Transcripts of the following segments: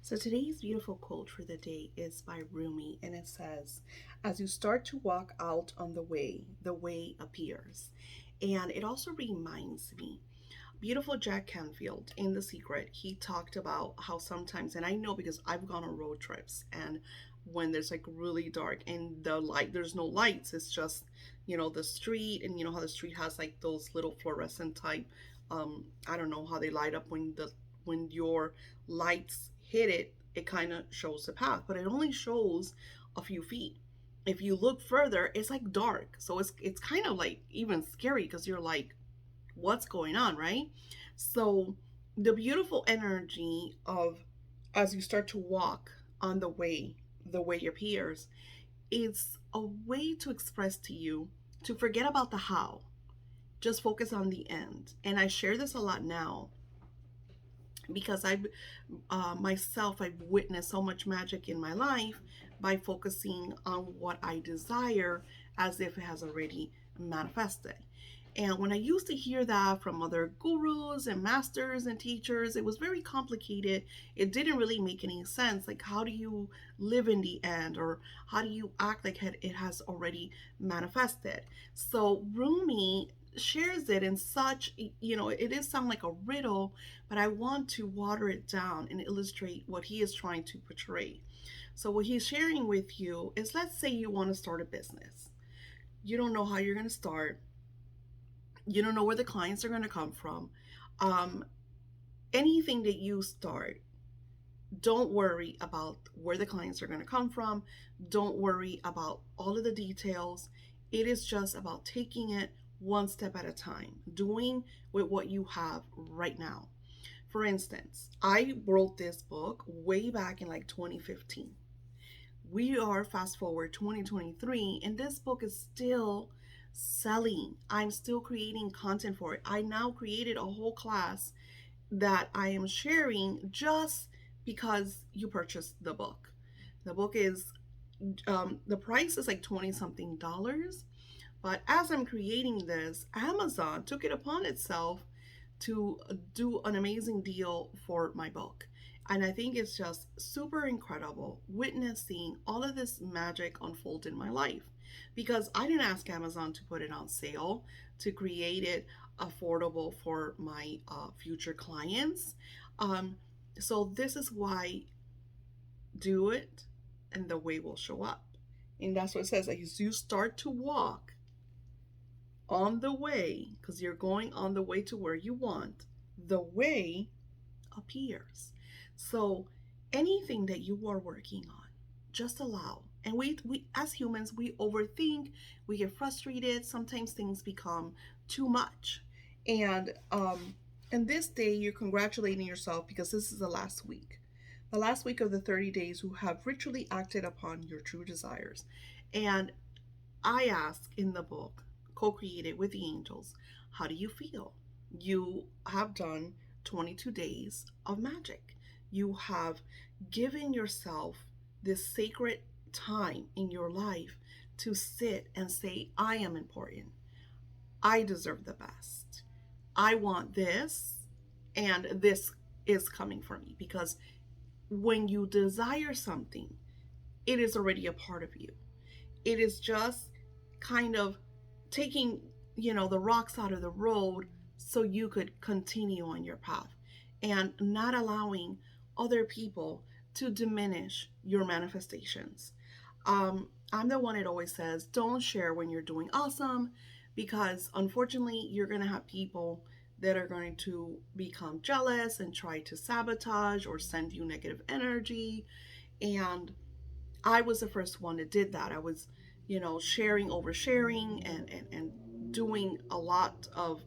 So today's beautiful quote for the day is by Rumi, and it says, "As you start to walk out on the way appears." And it also reminds me, beautiful Jack Canfield in The Secret, he talked about how sometimes, and I know because I've gone on road trips, and when there's like really dark and there's no lights, it's just, the street, and you know how the street has like those little fluorescent type, I don't know how they light up when your lights hit it, it kind of shows the path, but it only shows a few feet. If you look further, it's like dark. So it's kind of like even scary because you're like, what's going on, right? So the beautiful energy of as you start to walk on the way appears, it's a way to express to you to forget about the how, just focus on the end. And I share this a lot now because I've witnessed so much magic in my life by focusing on what I desire as if it has already manifested. And when I used to hear that from other gurus and masters and teachers, it was very complicated. It didn't really make any sense. Like, how do you live in the end? Or how do you act like it has already manifested? So, Rumi shares it in such, it is sound like a riddle, but I want to water it down and illustrate what he is trying to portray. So, what he's sharing with you is, let's say you want to start a business. You don't know how you're going to start, you don't know where the clients are going to come from. Um, Anything that you start, don't worry about where the clients are going to come from. Don't worry about all of the details. It is just about taking it one step at a time, doing with what you have right now. For instance, I wrote this book way back in like 2015. We are fast forward 2023, and this book is still selling. I'm still creating content for it. I now created a whole class that I am sharing just because you purchased the book. The book is the price is like 20 something dollars, but as I'm creating this, Amazon took it upon itself to do an amazing deal for my book. And I think it's just super incredible witnessing all of this magic unfold in my life because I didn't ask Amazon to put it on sale to create it affordable for my future clients. Um, so this is why do it and the way will show up. And that's what it says. Like, as you start to walk on the way, because you're going on the way to where you want, the way appears. So anything that you are working on, just allow. And we as humans, we overthink, we get frustrated, sometimes things become too much. And this day you're congratulating yourself because this is the last week. The last week of the 30 days who have ritually acted upon your true desires. And I ask in the book, co created with the angels, how do you feel? You have done 22 days of magic. You have given yourself this sacred time in your life to sit and say, I am important. I deserve the best. I want this, and this is coming for me. Because when you desire something, it is already a part of you. It is just kind of taking, the rocks out of the road so you could continue on your path and not allowing other people to diminish your manifestations. I'm the one that always says, don't share when you're doing awesome because unfortunately, you're going to have people that are going to become jealous and try to sabotage or send you negative energy. And I was the first one that did that. I was, sharing, oversharing, and doing a lot of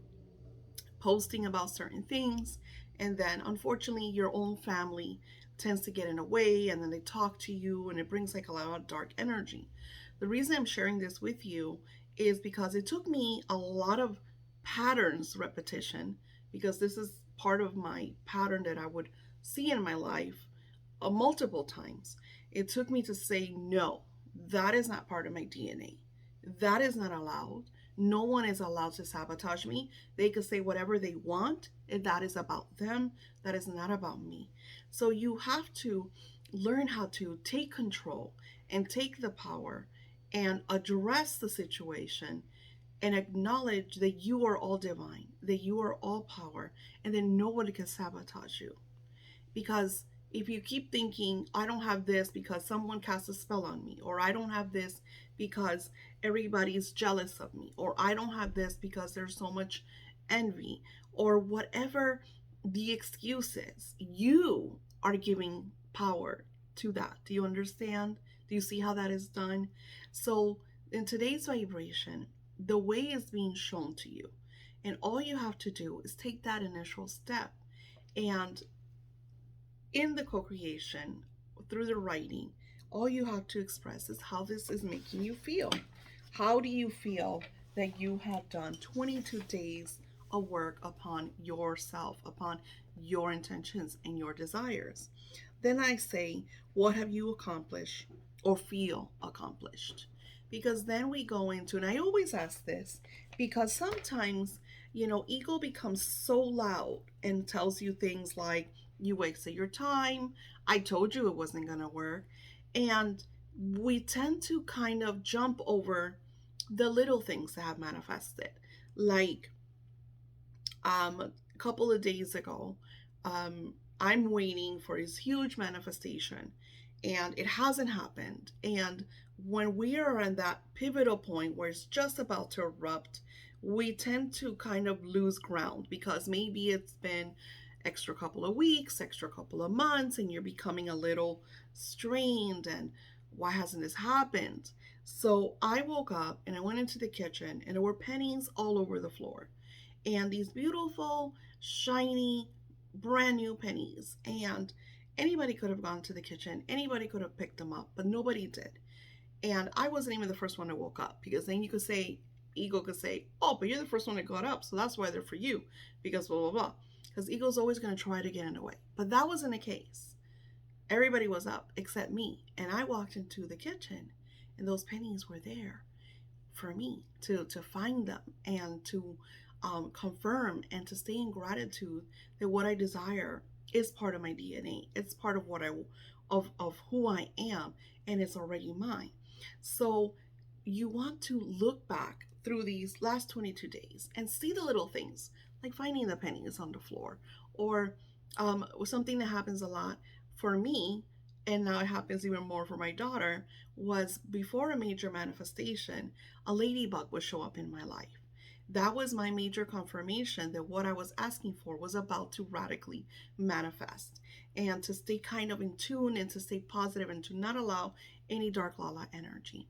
posting about certain things. And then, unfortunately, your own family tends to get in the way and then they talk to you and it brings like a lot of dark energy. The reason I'm sharing this with you is because it took me a lot of patterns repetition because this is part of my pattern that I would see in my life multiple times. It took me to say, no, that is not part of my DNA. That is not allowed. No one is allowed to sabotage me. They could say whatever they want, and that is about them. That is not about me. So you have to learn how to take control and take the power and address the situation and acknowledge that you are all divine, that you are all power, and that nobody can sabotage you. Because if you keep thinking, I don't have this because someone cast a spell on me, or I don't have this because everybody's jealous of me, or I don't have this because there's so much envy, or whatever the excuse is, you are giving power to that. Do you understand? Do you see how that is done? So, in today's vibration, the way is being shown to you. And all you have to do is take that initial step. And in the co creation, through the writing, all you have to express is how this is making you feel. How do you feel that you have done 22 days of work upon yourself, upon your intentions and your desires? Then I say, what have you accomplished or feel accomplished? Because then we go into, and I always ask this because sometimes, ego becomes so loud and tells you things like, you wasted your time. I told you it wasn't going to work. And we tend to kind of jump over the little things that have manifested. Like a couple of days ago, I'm waiting for this huge manifestation and it hasn't happened. And when we are at that pivotal point where it's just about to erupt, we tend to kind of lose ground because maybe it's been extra couple of weeks, extra couple of months, and you're becoming a little strained and why hasn't this happened? So I woke up and I went into the kitchen and there were pennies all over the floor. And these beautiful, shiny, brand new pennies. And anybody could have gone to the kitchen, anybody could have picked them up, but nobody did. And I wasn't even the first one to woke up because then you could say, ego could say, oh, but you're the first one that got up, so that's why they're for you because blah, blah, blah. Because ego's always going to try to get in the way. But that wasn't the case. Everybody was up except me. And I walked into the kitchen and those pennies were there for me to find them and to confirm and to stay in gratitude that what I desire is part of my DNA. It's part of what of who I am, and it's already mine. So you want to look back through these last 22 days and see the little things like finding the pennies on the floor, or something that happens a lot for me, and now it happens even more for my daughter, was before a major manifestation, a ladybug would show up in my life. That was my major confirmation that what I was asking for was about to radically manifest, and to stay kind of in tune and to stay positive and to not allow any dark lala energy.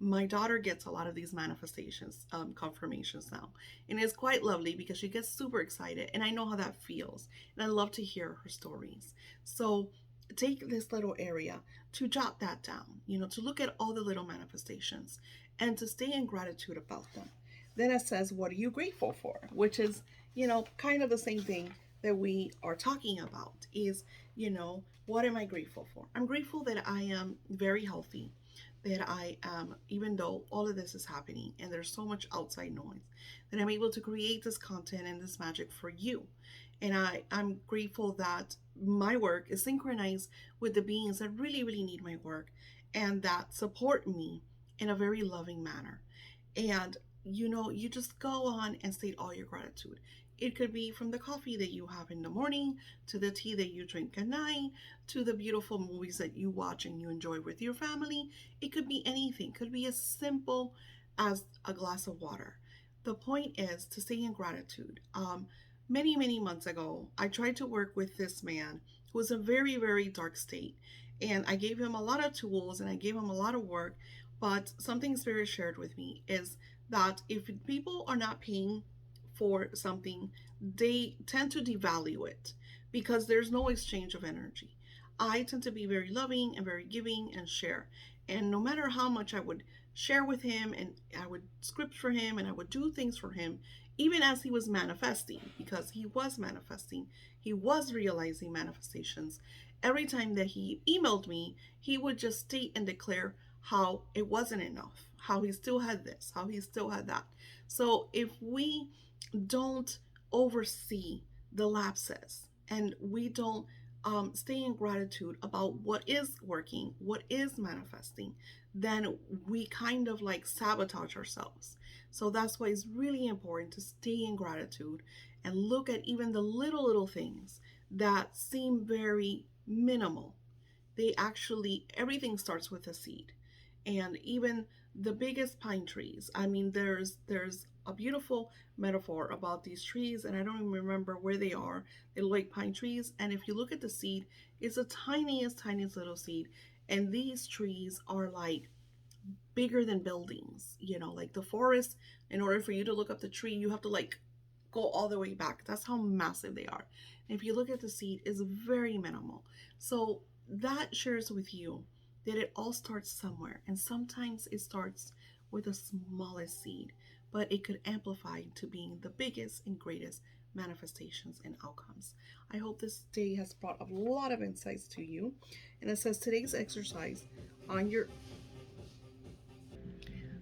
My daughter gets a lot of these manifestations, confirmations now, and it's quite lovely because she gets super excited, and I know how that feels, and I love to hear her stories. So take this little area to jot that down, to look at all the little manifestations and to stay in gratitude about them. Then it says, what are you grateful for? Which is, kind of the same thing that we are talking about is, what am I grateful for? I'm grateful that I am very healthy, that I am, even though all of this is happening and there's so much outside noise, that I'm able to create this content and this magic for you. And I'm grateful that my work is synchronized with the beings that really, really need my work and that support me in a very loving manner. And you just go on and state all your gratitude. It could be from the coffee that you have in the morning, to the tea that you drink at night, to the beautiful movies that you watch and you enjoy with your family. It could be anything. It could be as simple as a glass of water. The point is to stay in gratitude. Many, many months ago, I tried to work with this man who was in a very, very dark state. And I gave him a lot of tools and I gave him a lot of work. But something Spirit shared with me is that if people are not paying for something, they tend to devalue it because there's no exchange of energy. I tend to be very loving and very giving and share. And no matter how much I would share with him and I would script for him and I would do things for him, even as he was manifesting, because he was manifesting, he was realizing manifestations. Every time that he emailed me, he would just state and declare how it wasn't enough, how he still had this, how he still had that. So if we don't oversee the lapses and we don't stay in gratitude about what is working, what is manifesting, then we kind of like sabotage ourselves. So that's why it's really important to stay in gratitude and look at even the little things that seem very minimal. They actually, everything starts with a seed. And even the biggest pine trees, I mean, there's a beautiful metaphor about these trees, and I don't even remember where they are. They look like pine trees, and if you look at the seed, it's the tiniest little seed. And these trees are like bigger than buildings, like the forest. In order for you to look up the tree, you have to like go all the way back. That's how massive they are. And if you look at the seed, it's very minimal. So that shares with you that it all starts somewhere, and sometimes it starts with the smallest seed, but it could amplify to being the biggest and greatest manifestations and outcomes. I hope this day has brought a lot of insights to you. And it says today's exercise on your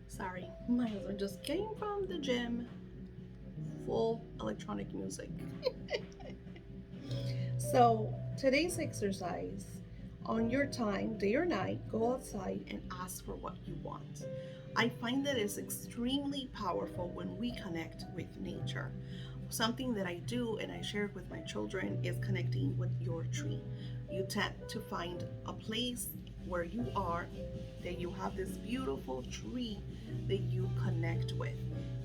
sorry, my husband just came from the gym, full electronic music. So, today's exercise on your time, day or night, go outside and ask for what you want. I find that it's extremely powerful when we connect with nature. Something that I do and I share with my children is connecting with your tree. You tend to find a place where you are that you have this beautiful tree that you connect with.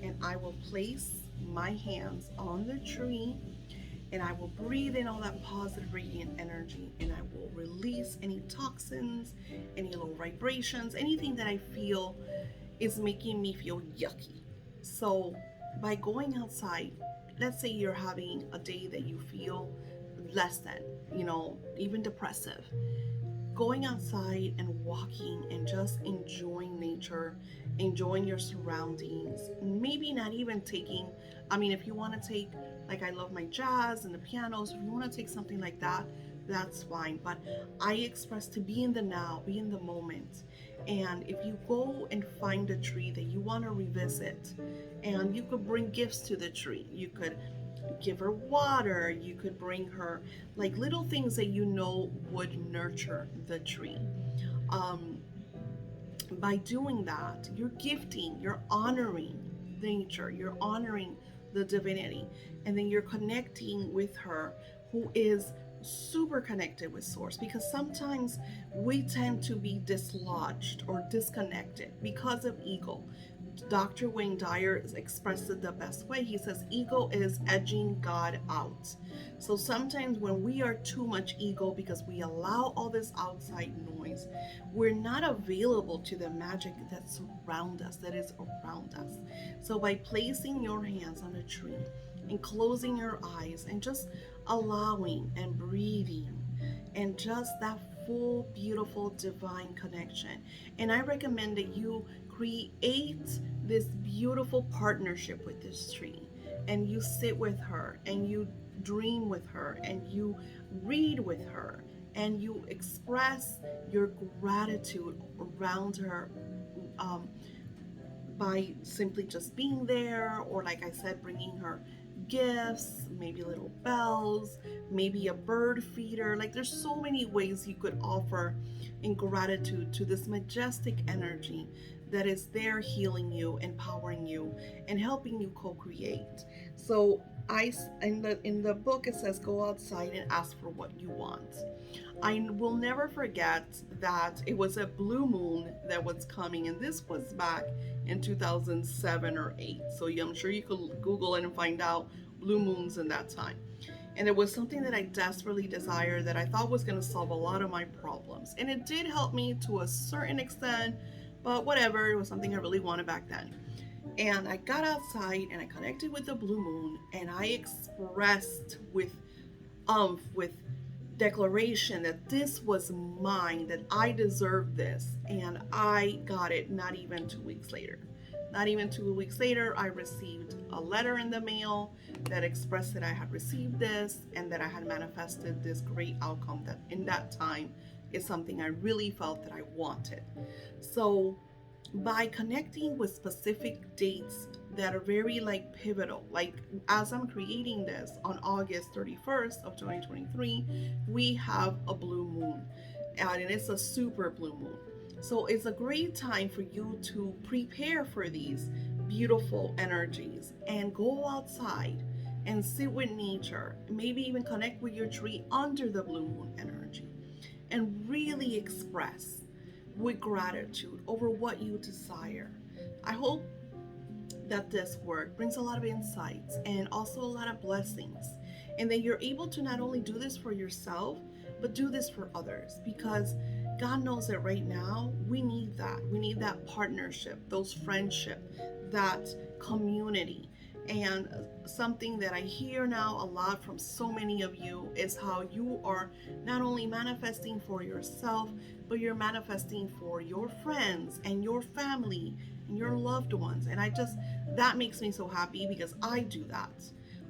And I will place my hands on the tree and I will breathe in all that positive radiant energy, and I will release any toxins, any low vibrations, anything that I feel is making me feel yucky. So by going outside, let's say you're having a day that you feel less than, even depressive, going outside and walking and just enjoying nature, enjoying your surroundings, maybe not even taking, I mean, if you want to take, like I love my jazz and the pianos, if you want to take something like that, that's fine. But I express to be in the now, be in the moment. And if you go and find a tree that you want to revisit, and you could bring gifts to the tree, you could give her water, you could bring her like little things that would nurture the tree. Um, by doing that, you're gifting, you're honoring nature, you're honoring the divinity, and then you're connecting with her who is super connected with source, because sometimes we tend to be dislodged or disconnected because of ego. Dr. Wayne Dyer expressed it the best way. He says ego is edging God out. So sometimes when we are too much ego because we allow all this outside noise, we're not available to the magic that surrounds us, that is around us. So by placing your hands on a tree and closing your eyes and just allowing and breathing and just that full, beautiful, divine connection. And I recommend that you create this beautiful partnership with this tree, and you sit with her and you dream with her and you read with her and you express your gratitude around her, um, by simply just being there, or like I said, bringing her gifts, maybe little bells, maybe a bird feeder. Like there's so many ways you could offer in gratitude to this majestic energy that is there healing you, empowering you, and helping you co-create. So I in the book it says go outside and ask for what you want. I will never forget that it was a blue moon that was coming, and this was back in 2007 or 8. So yeah, I'm sure you could Google it and find out blue moons in that time. And it was something that I desperately desired, that I thought was going to solve a lot of my problems. And it did help me to a certain extent, but whatever, it was something I really wanted back then. And I got outside and I connected with the blue moon, and I expressed with declaration that this was mine, that I deserved this, and I got it not even 2 weeks later. Not even 2 weeks later, I received a letter in the mail that expressed that I had received this and that I had manifested this great outcome that in that time is something I really felt that I wanted. So by connecting with specific dates that are very like pivotal, like as I'm creating this on August 31st of 2023, we have a blue moon, and it's a super blue moon. So it's a great time for you to prepare for these beautiful energies and go outside and sit with nature, maybe even connect with your tree under the blue moon energy, and really express with gratitude over what you desire. I hope that this work brings a lot of insights and also a lot of blessings, and that you're able to not only do this for yourself, but do this for others, because God knows that right now we need that. We need that partnership, those friendship, that community. And something that I hear now a lot from so many of you is how you are not only manifesting for yourself, but you're manifesting for your friends and your family and your loved ones. And that makes me so happy because I do that.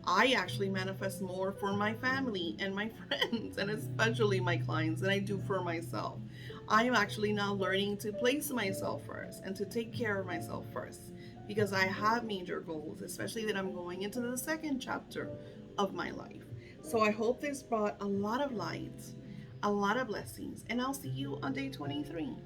I actually manifest more for my family and my friends, and especially my clients, than I do for myself. I am actually now learning to place myself first and to take care of myself first, because I have major goals, especially that I'm going into the second chapter of my life. So I hope this brought a lot of light, a lot of blessings, and I'll see you on day 23.